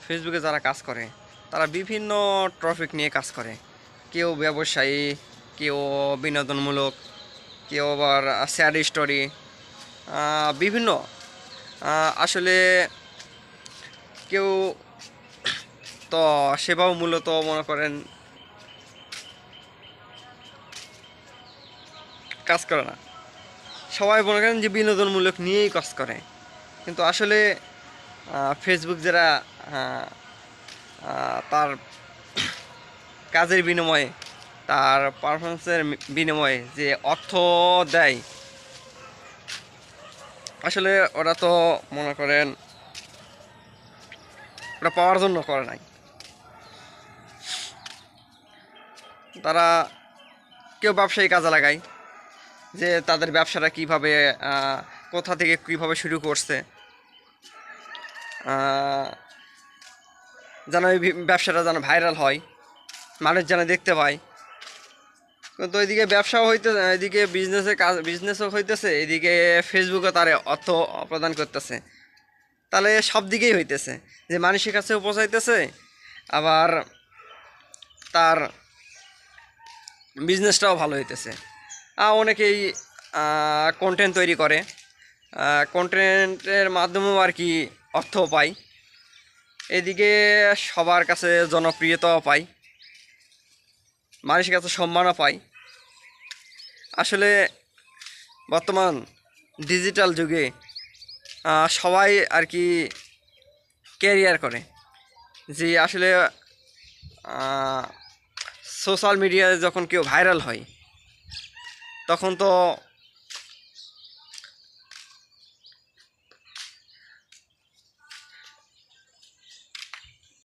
ফেসবুকে যারা কাজ করে তারা বিভিন্ন টপিক নিয়ে কাজ করে। কেউ ব্যবসায়ী, কেউ বিনোদনমূলক, কেউ আবার স্যাড স্টোরি, বিভিন্ন আসলে কেউ তো সেবাও মূলত মনে করেন কাজ করে না। সবাই মনে করেন যে বিনোদনমূলক নিয়েই কাজ করে, কিন্তু আসলে ফেসবুক যারা আহ, তার কাজের বিনিময়ে, তার পারফরমেন্সের বিনিময়ে যে অর্থ দেয়, আসলে ওরা তো মনে করেন ওরা পাওয়ার জন্য করে নাই। তারা কেউ ব্যবসায়ী কাজে লাগায়, যে তাদের ব্যবসাটা কীভাবে, কোথা থেকে কীভাবে শুরু করছে, যেন এই ব্যবসাটা যেন ভাইরাল হয়, মানুষ যেন দেখতে পায়। কিন্তু এদিকে ব্যবসাও হইতে, এদিকে বিজনেসও হইতেছে, এদিকে ফেসবুকও তার অর্থ প্রদান করতেছে। তাহলে সব দিকেই হইতেছে, যে মানুষের কাছেও পৌঁছাইতেছে, আবার তার বিজনেসটাও ভালো হইতেছে। অনেকেই কন্টেন্ট তৈরি করে, কন্টেন্টের মাধ্যমেও আর কি অর্থও পায়, এদিকে সবার কাছে জনপ্রিয়তাও পায়, মানুষের কাছে সম্মানও পায়। আসলে বর্তমান ডিজিটাল যুগে সবাই আর কি ক্যারিয়ার করে, যে আসলে সোশ্যাল মিডিয়ায় যখন কেউ ভাইরাল হয় তখন তো